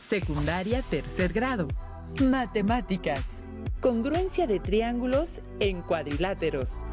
Secundaria tercer grado. Matemáticas. Congruencia de triángulos en cuadriláteros.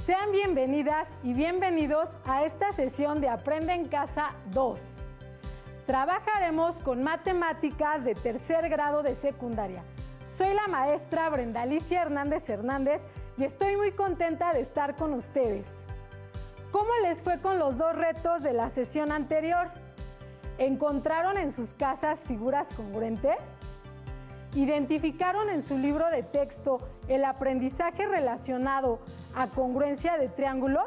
Sean bienvenidas y bienvenidos a esta sesión de Aprende en Casa 2. Trabajaremos con matemáticas de tercer grado de secundaria. Soy la maestra Brenda Alicia Hernández Hernández y estoy muy contenta de estar con ustedes. ¿Cómo les fue con los dos retos de la sesión anterior? ¿Encontraron en sus casas figuras congruentes? ¿Identificaron en su libro de texto el aprendizaje relacionado a congruencia de triángulos?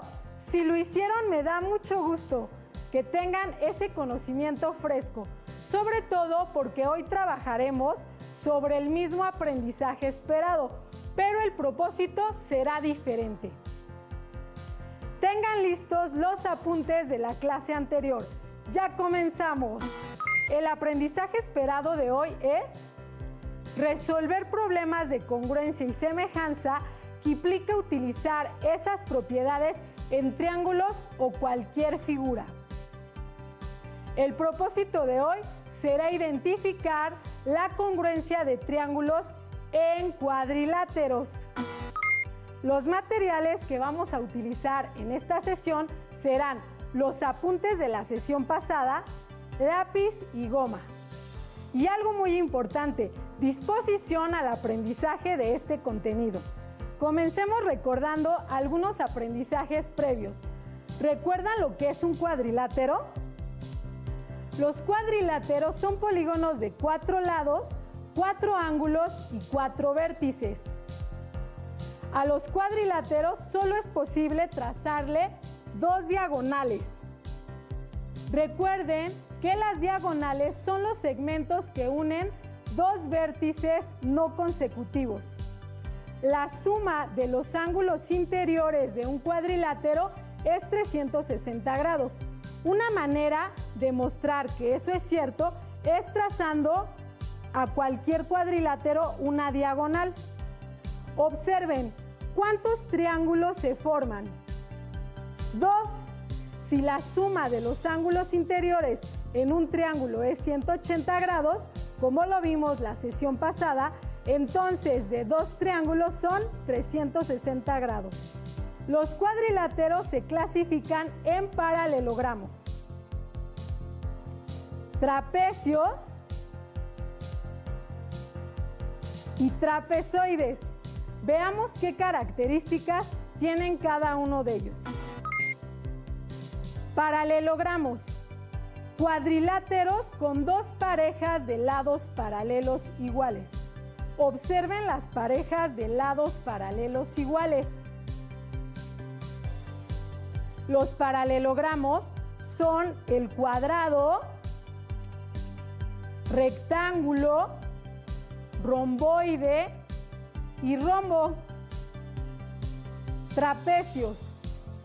Si lo hicieron, me da mucho gusto que tengan ese conocimiento fresco, sobre todo porque hoy trabajaremos sobre el mismo aprendizaje esperado, pero el propósito será diferente. Tengan listos los apuntes de la clase anterior. ¡Ya comenzamos! El aprendizaje esperado de hoy es resolver problemas de congruencia y semejanza que implica utilizar esas propiedades en triángulos o cualquier figura. El propósito de hoy será identificar la congruencia de triángulos en cuadriláteros. Los materiales que vamos a utilizar en esta sesión serán los apuntes de la sesión pasada, lápiz y goma. Y algo muy importante, disposición al aprendizaje de este contenido. Comencemos recordando algunos aprendizajes previos. ¿Recuerdan lo que es un cuadrilátero? Los cuadriláteros son polígonos de 4 lados, 4 ángulos y 4 vértices. A los cuadriláteros solo es posible trazarle 2 diagonales. Recuerden que las diagonales son los segmentos que unen 2 vértices no consecutivos. La suma de los ángulos interiores de un cuadrilátero es 360 grados. Una manera de mostrar que eso es cierto es trazando a cualquier cuadrilátero una diagonal. Observen, ¿cuántos triángulos se forman? 2. Si la suma de los ángulos interiores en un triángulo es 180 grados, como lo vimos la sesión pasada, entonces de 2 triángulos son 360 grados. Los cuadriláteros se clasifican en paralelogramos, trapecios y trapezoides. Veamos qué características tienen cada uno de ellos. Paralelogramos. Cuadriláteros con 2 parejas de lados paralelos iguales. Observen las parejas de lados paralelos iguales. Los paralelogramos son el cuadrado, rectángulo, romboide y rombo. Trapecios.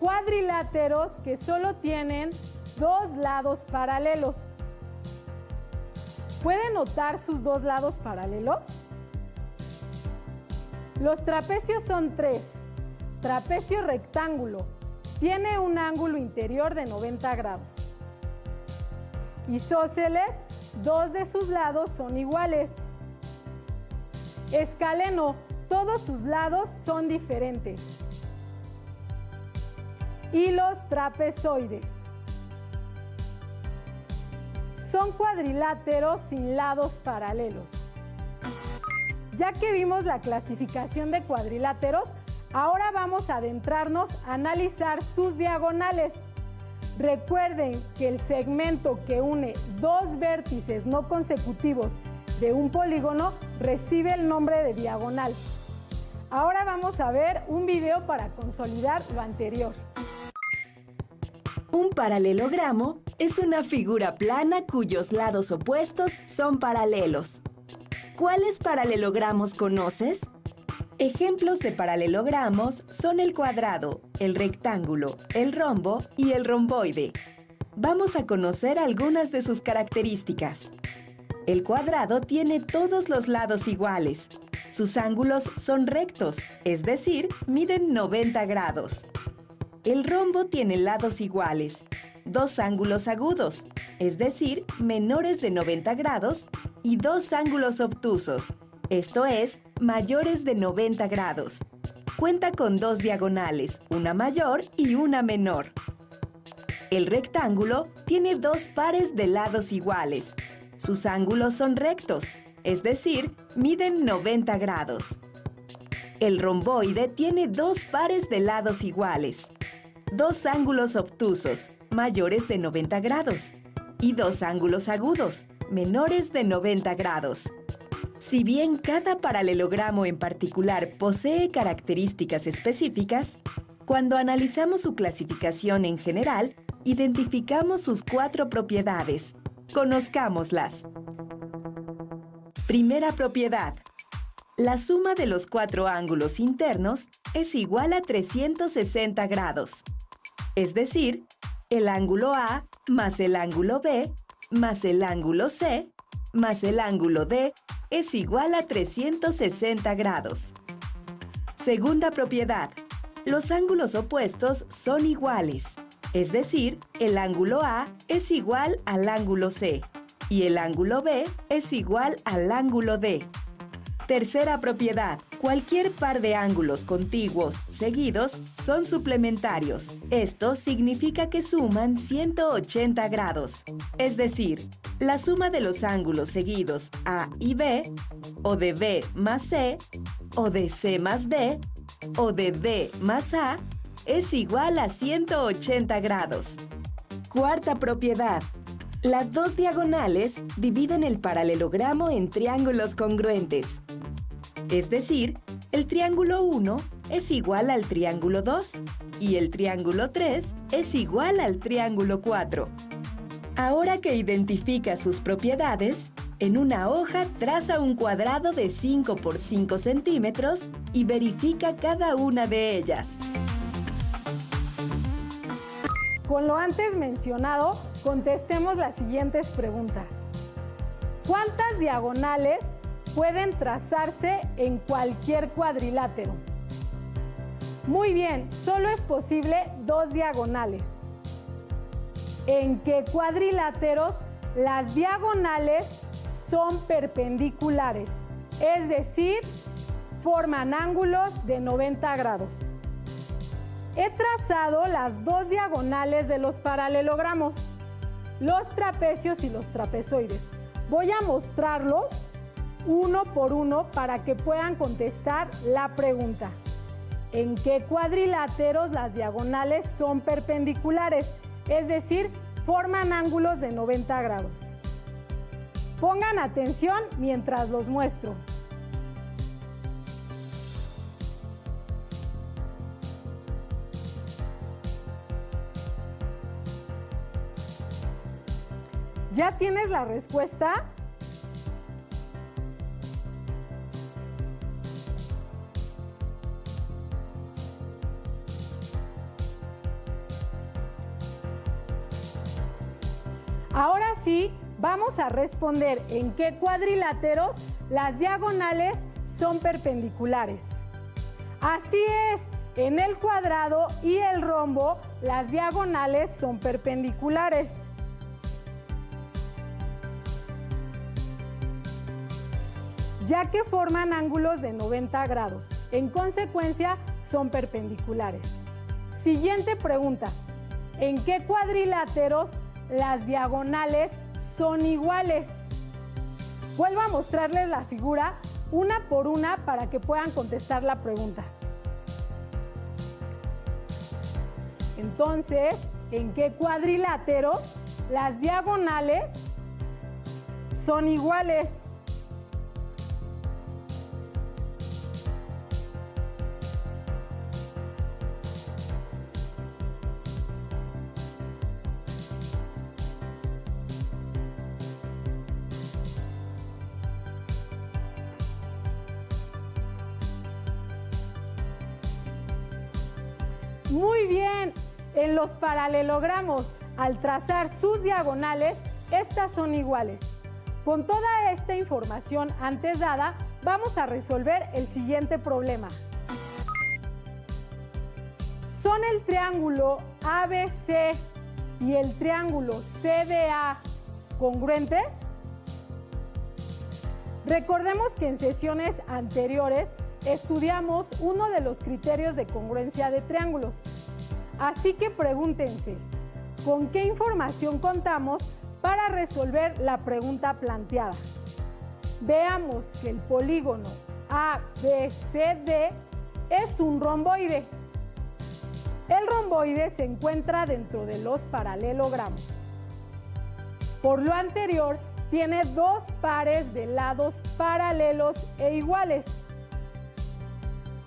Cuadriláteros que solo tienen 2 lados paralelos. ¿Pueden notar sus 2 lados paralelos? Los trapecios son 3. Trapecio rectángulo. Tiene un ángulo interior de 90 grados. Isósceles, 2 de sus lados son iguales. Escaleno, todos sus lados son diferentes. Y los trapezoides. Son cuadriláteros sin lados paralelos. Ya que vimos la clasificación de cuadriláteros, ahora vamos a adentrarnos a analizar sus diagonales. Recuerden que el segmento que une 2 vértices no consecutivos de un polígono recibe el nombre de diagonal. Ahora vamos a ver un video para consolidar lo anterior. Un paralelogramo es una figura plana cuyos lados opuestos son paralelos. ¿Cuáles paralelogramos conoces? Ejemplos de paralelogramos son el cuadrado, el rectángulo, el rombo y el romboide. Vamos a conocer algunas de sus características. El cuadrado tiene todos los lados iguales. Sus ángulos son rectos, es decir, miden 90 grados. El rombo tiene lados iguales, dos ángulos agudos, es decir, menores de 90 grados, y dos ángulos obtusos, esto es, mayores de 90 grados. Cuenta con dos diagonales, una mayor y una menor. El rectángulo tiene dos pares de lados iguales. Sus ángulos son rectos, es decir, miden 90 grados. El romboide tiene dos pares de lados iguales, dos ángulos obtusos, mayores de 90 grados, y dos ángulos agudos, menores de 90 grados. Si bien cada paralelogramo en particular posee características específicas, cuando analizamos su clasificación en general, identificamos sus 4 propiedades. Conozcámoslas. Primera propiedad. La suma de los 4 ángulos internos es igual a 360 grados. Es decir, el ángulo A más el ángulo B más el ángulo C más el ángulo D es igual a 360 grados. Segunda propiedad. Los ángulos opuestos son iguales. Es decir, el ángulo A es igual al ángulo C y el ángulo B es igual al ángulo D. Tercera propiedad. Cualquier par de ángulos contiguos seguidos son suplementarios. Esto significa que suman 180 grados. Es decir, la suma de los ángulos seguidos A y B, o de B más C, o de C más D, o de D más A, es igual a 180 grados. Cuarta propiedad. Las dos diagonales dividen el paralelogramo en triángulos congruentes. Es decir, el triángulo 1 es igual al triángulo 2 y el triángulo 3 es igual al triángulo 4. Ahora que identifica sus propiedades, en una hoja traza un cuadrado de 5 por 5 centímetros y verifica cada una de ellas. Con lo antes mencionado, contestemos las siguientes preguntas. ¿Cuántas diagonales pueden trazarse en cualquier cuadrilátero? Muy bien, solo es posible 2 diagonales. ¿En qué cuadriláteros las diagonales son perpendiculares? Es decir, forman ángulos de 90 grados. He trazado las 2 diagonales de los paralelogramos, los trapecios y los trapezoides. Voy a mostrarlos uno por uno para que puedan contestar la pregunta. ¿En qué cuadriláteros las diagonales son perpendiculares? Es decir, forman ángulos de 90 grados. Pongan atención mientras los muestro. ¿Ya tienes la respuesta? Ahora sí, vamos a responder en qué cuadriláteros las diagonales son perpendiculares. Así es, en el cuadrado y el rombo las diagonales son perpendiculares. Ya que forman ángulos de 90 grados. En consecuencia, son perpendiculares. Siguiente pregunta. ¿En qué cuadriláteros las diagonales son iguales? Vuelvo a mostrarles la figura una por una para que puedan contestar la pregunta. Entonces, ¿en qué cuadriláteros las diagonales son iguales? Muy bien, en los paralelogramos, al trazar sus diagonales, estas son iguales. Con toda esta información antes dada, vamos a resolver el siguiente problema. ¿Son el triángulo ABC y el triángulo CDA congruentes? Recordemos que en sesiones anteriores estudiamos uno de los criterios de congruencia de triángulos. Así que pregúntense, ¿con qué información contamos para resolver la pregunta planteada? Veamos que el polígono ABCD es un romboide. El romboide se encuentra dentro de los paralelogramos. Por lo anterior, tiene dos pares de lados paralelos e iguales.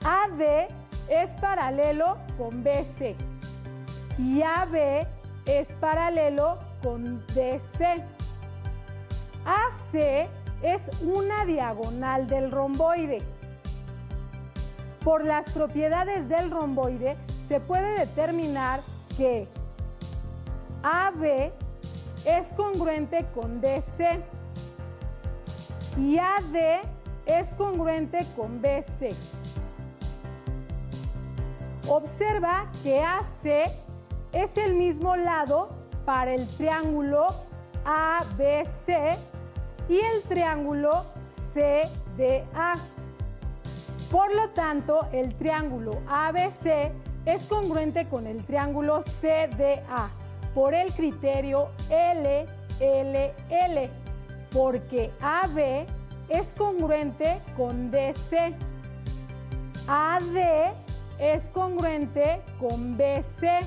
AD es paralelo con BC y AB es paralelo con DC. AC es una diagonal del romboide. Por las propiedades del romboide, se puede determinar que AB es congruente con DC y AD es congruente con BC. Observa que AC es el mismo lado para el triángulo ABC y el triángulo CDA. Por lo tanto, el triángulo ABC es congruente con el triángulo CDA por el criterio LLL, porque AB es congruente con DC. AD es congruente con BC.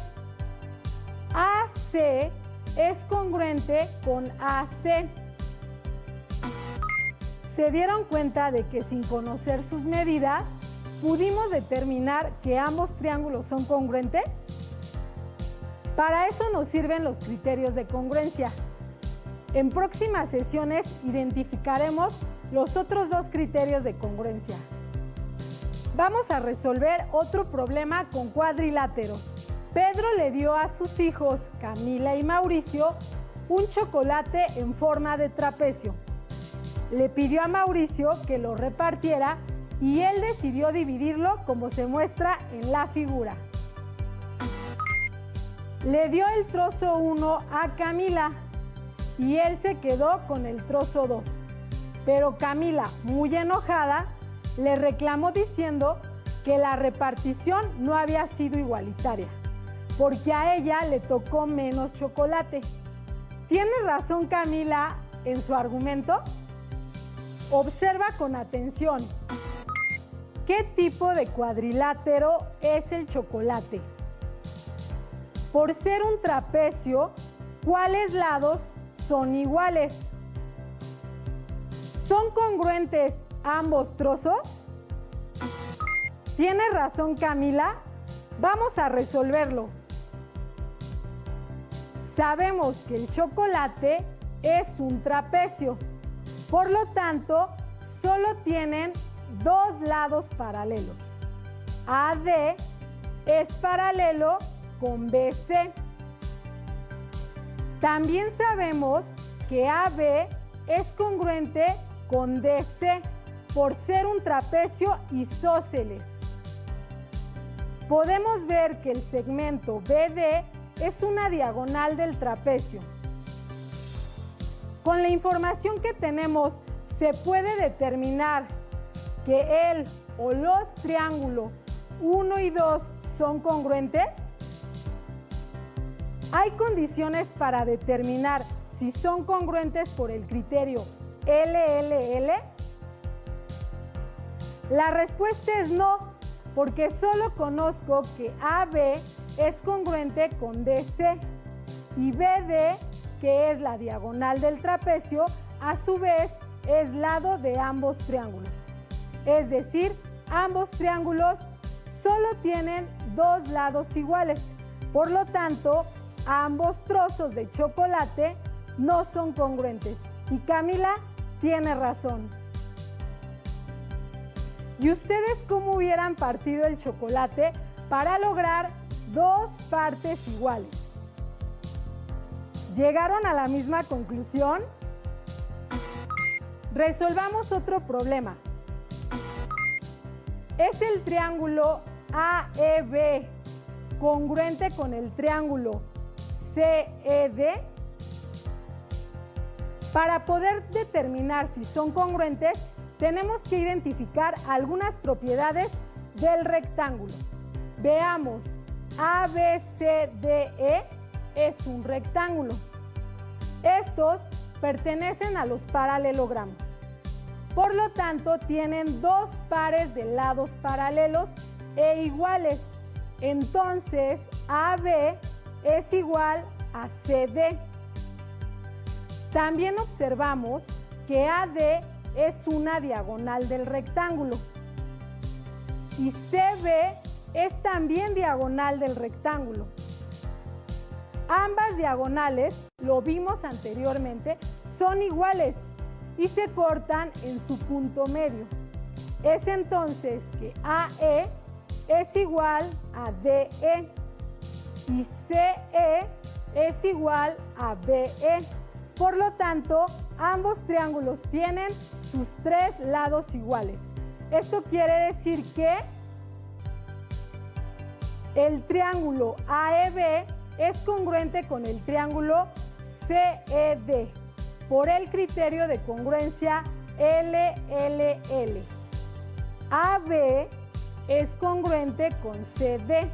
AC es congruente con AC. ¿Se dieron cuenta de que sin conocer sus medidas, pudimos determinar que ambos triángulos son congruentes? Para eso nos sirven los criterios de congruencia. En próximas sesiones identificaremos los otros dos criterios de congruencia. Vamos a resolver otro problema con cuadriláteros. Pedro le dio a sus hijos, Camila y Mauricio, un chocolate en forma de trapecio. Le pidió a Mauricio que lo repartiera y él decidió dividirlo como se muestra en la figura. Le dio el trozo 1 a Camila y él se quedó con el trozo 2. Pero Camila, muy enojada, le reclamó diciendo que la repartición no había sido igualitaria, porque a ella le tocó menos chocolate. ¿Tiene razón Camila en su argumento? Observa con atención. ¿Qué tipo de cuadrilátero es el chocolate? Por ser un trapecio, ¿cuáles lados son iguales? ¿Son congruentes ambos trozos? ¿Tiene razón Camila? Vamos a resolverlo. Sabemos que el chocolate es un trapecio, por lo tanto, solo tienen dos lados paralelos. AD es paralelo con BC. También sabemos que AB es congruente con DC por ser un trapecio isósceles. Podemos ver que el segmento BD es una diagonal del trapecio. Con la información que tenemos, se puede determinar que el o los triángulos 1 y 2 son congruentes. ¿Hay condiciones para determinar si son congruentes por el criterio LLL? La respuesta es no, porque solo conozco que AB es congruente con DC y BD, que es la diagonal del trapecio, a su vez es lado de ambos triángulos. Es decir, ambos triángulos solo tienen dos lados iguales. Por lo tanto, ambos trozos de chocolate no son congruentes. Y Camila tiene razón. ¿Y ustedes cómo hubieran partido el chocolate para lograr dos partes iguales. ¿Llegaron a la misma conclusión? Resolvamos otro problema. ¿Es el triángulo AEB congruente con el triángulo CED? Para poder determinar si son congruentes, tenemos que identificar algunas propiedades del rectángulo. Veamos, ABCDE es un rectángulo. Estos pertenecen a los paralelogramos. Por lo tanto, tienen dos pares de lados paralelos e iguales. Entonces, AB es igual a CD. También observamos que AD es una diagonal del rectángulo y CB es también diagonal del rectángulo. Ambas diagonales, lo vimos anteriormente, son iguales y se cortan en su punto medio. Es entonces que AE es igual a DE y CE es igual a BE. Por lo tanto, ambos triángulos tienen sus tres lados iguales. Esto quiere decir que el triángulo AEB es congruente con el triángulo CED por el criterio de congruencia LLL. AB es congruente con CD.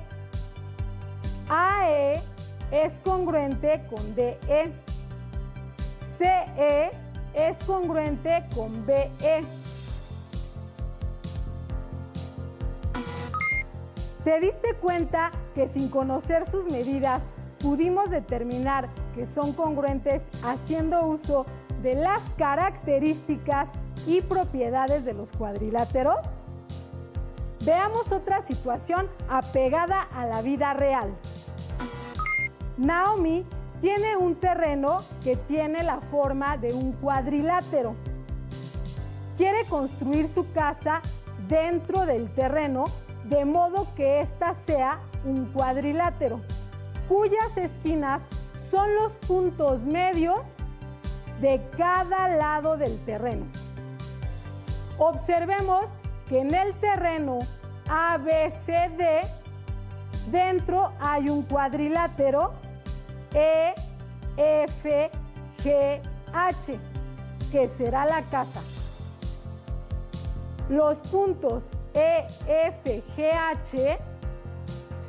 AE es congruente con DE. CE es congruente con BE. ¿Te diste cuenta que sin conocer sus medidas pudimos determinar que son congruentes haciendo uso de las características y propiedades de los cuadriláteros? Veamos otra situación apegada a la vida real. Naomi tiene un terreno que tiene la forma de un cuadrilátero. Quiere construir su casa dentro del terreno de modo que ésta sea un cuadrilátero, cuyas esquinas son los puntos medios de cada lado del terreno. Observemos que en el terreno ABCD dentro hay un cuadrilátero EFGH, que será la casa. Los puntos EFGH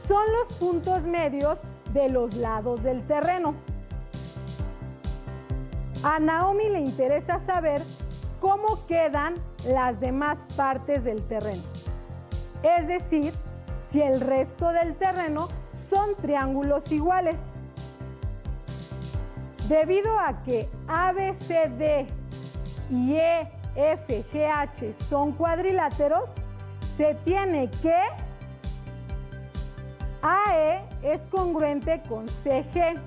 son los puntos medios de los lados del terreno. A Naomi le interesa saber cómo quedan las demás partes del terreno, es decir, si el resto del terreno son triángulos iguales. Debido a que ABCD y EFGH son cuadriláteros, se tiene que AE es congruente con CG,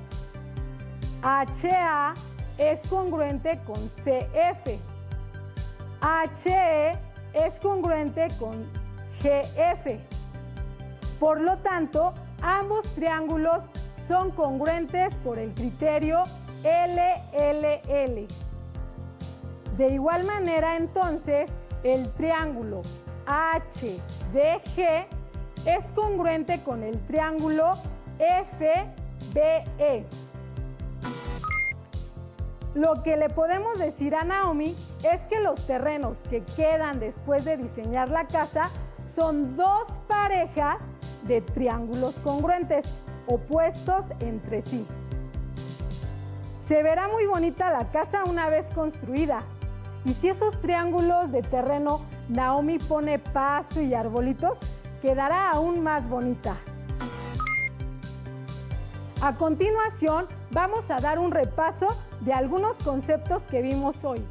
HA es congruente con CF, HE es congruente con GF. Por lo tanto, ambos triángulos son congruentes por el criterio LLL. De igual manera, entonces, el triángulo HDG es congruente con el triángulo FBE. Lo que le podemos decir a Naomi es que los terrenos que quedan después de diseñar la casa son dos parejas de triángulos congruentes, opuestos entre sí. Se verá muy bonita la casa una vez construida. Y si esos triángulos de terreno Naomi pone pasto y arbolitos, quedará aún más bonita. A continuación, vamos a dar un repaso de algunos conceptos que vimos hoy.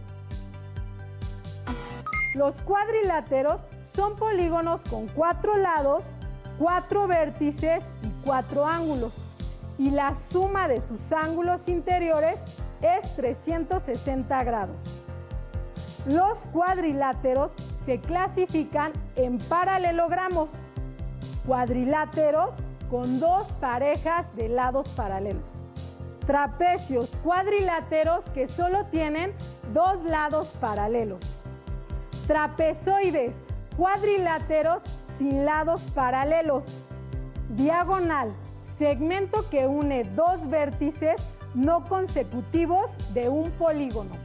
Los cuadriláteros son polígonos con 4 lados, 4 vértices y 4 ángulos. Y la suma de sus ángulos interiores es 360 grados. Los cuadriláteros se clasifican en paralelogramos, cuadriláteros con dos parejas de lados paralelos. Trapecios cuadriláteros que solo tienen dos lados paralelos. Trapezoides cuadriláteros sin lados paralelos. Diagonal, segmento que une dos vértices no consecutivos de un polígono.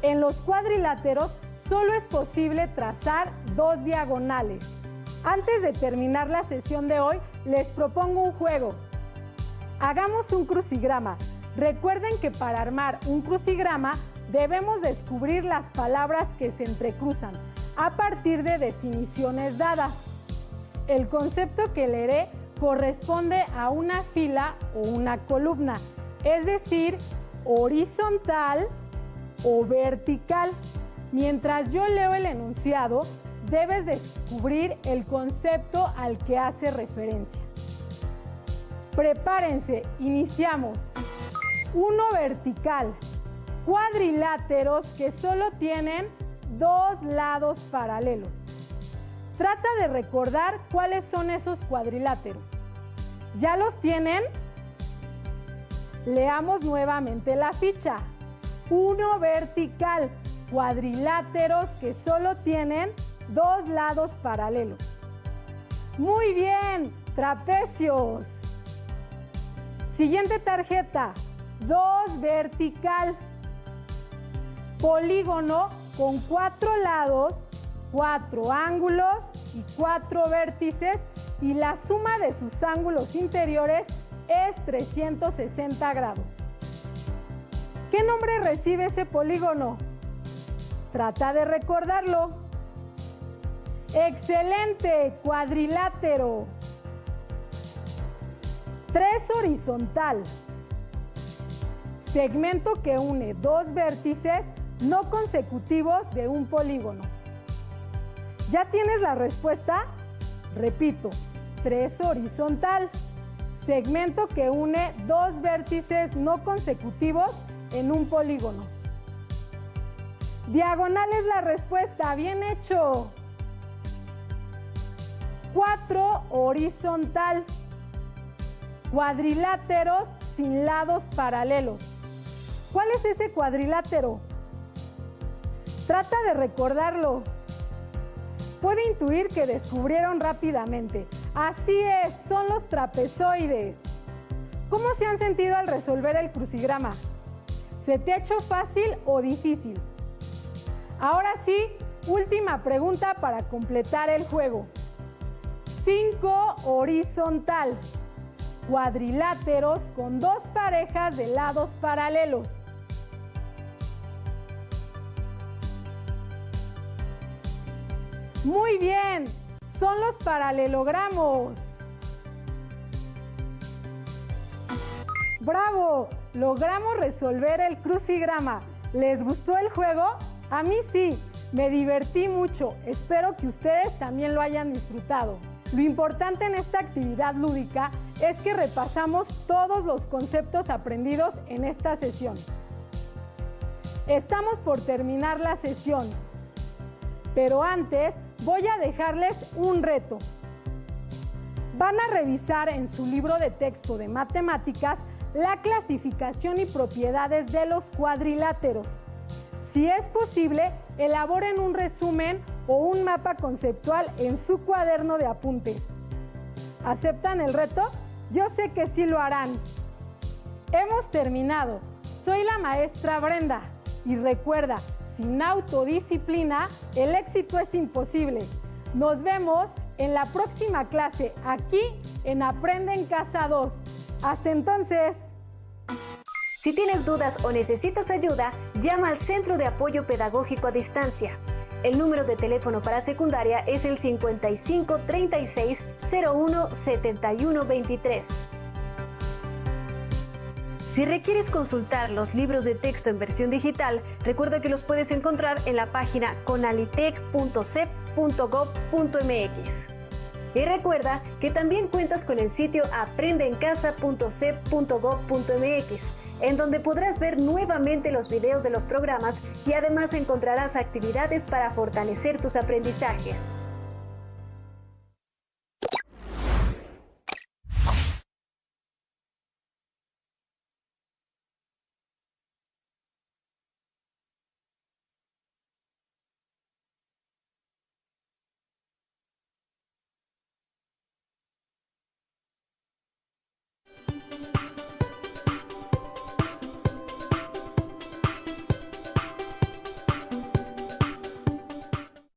En los cuadriláteros solo es posible trazar dos diagonales. Antes de terminar la sesión de hoy, les propongo un juego. Hagamos un crucigrama. Recuerden que para armar un crucigrama debemos descubrir las palabras que se entrecruzan a partir de definiciones dadas. El concepto que leeré corresponde a una fila o una columna, es decir, horizontal o vertical. Mientras yo leo el enunciado, debes descubrir el concepto al que hace referencia. Prepárense, iniciamos. 1 vertical, cuadriláteros que solo tienen dos lados paralelos. Trata de recordar cuáles son esos cuadriláteros. ¿Ya los tienen? Leamos nuevamente la ficha. 1 vertical, cuadriláteros que solo tienen dos lados paralelos. Muy bien, trapecios. Siguiente tarjeta, 2 vertical, polígono con 4 lados, 4 ángulos y 4 vértices, y la suma de sus ángulos interiores es 360 grados. ¿Qué nombre recibe ese polígono? Trata de recordarlo. ¡Excelente! Cuadrilátero. 3 horizontal. Segmento que une dos vértices no consecutivos de un polígono. ¿Ya tienes la respuesta? Repito, 3 horizontal. Segmento que une dos vértices no consecutivos en un polígono. Diagonal es la respuesta, bien hecho. 4 horizontal. Cuadriláteros sin lados paralelos. ¿Cuál es ese cuadrilátero? Trata de recordarlo. Puede intuir que descubrieron rápidamente. Así es, son los trapezoides. ¿Cómo se han sentido al resolver el crucigrama? ¿Se te ha hecho fácil o difícil? Ahora sí, última pregunta para completar el juego. 5 horizontal. Cuadriláteros con dos parejas de lados paralelos. Muy bien, son los paralelogramos. ¡Bravo! Logramos resolver el crucigrama. ¿Les gustó el juego? A mí sí, me divertí mucho. Espero que ustedes también lo hayan disfrutado. Lo importante en esta actividad lúdica es que repasamos todos los conceptos aprendidos en esta sesión. Estamos por terminar la sesión, pero antes voy a dejarles un reto. Van a revisar en su libro de texto de matemáticas la clasificación y propiedades de los cuadriláteros. Si es posible, elaboren un resumen o un mapa conceptual en su cuaderno de apuntes. ¿Aceptan el reto? Yo sé que sí lo harán. Hemos terminado. Soy la maestra Brenda y recuerda, sin autodisciplina, el éxito es imposible. Nos vemos en la próxima clase aquí en Aprende en Casa 2. Hasta entonces. Si tienes dudas o necesitas ayuda, llama al Centro de Apoyo Pedagógico a Distancia. El número de teléfono para secundaria es el 55 36 01 71 23. Si requieres consultar los libros de texto en versión digital, recuerda que los puedes encontrar en la página conalitec.cep.gov.mx. Y recuerda que también cuentas con el sitio aprendeencasa.cep.gov.mx, en donde podrás ver nuevamente los videos de los programas y además encontrarás actividades para fortalecer tus aprendizajes.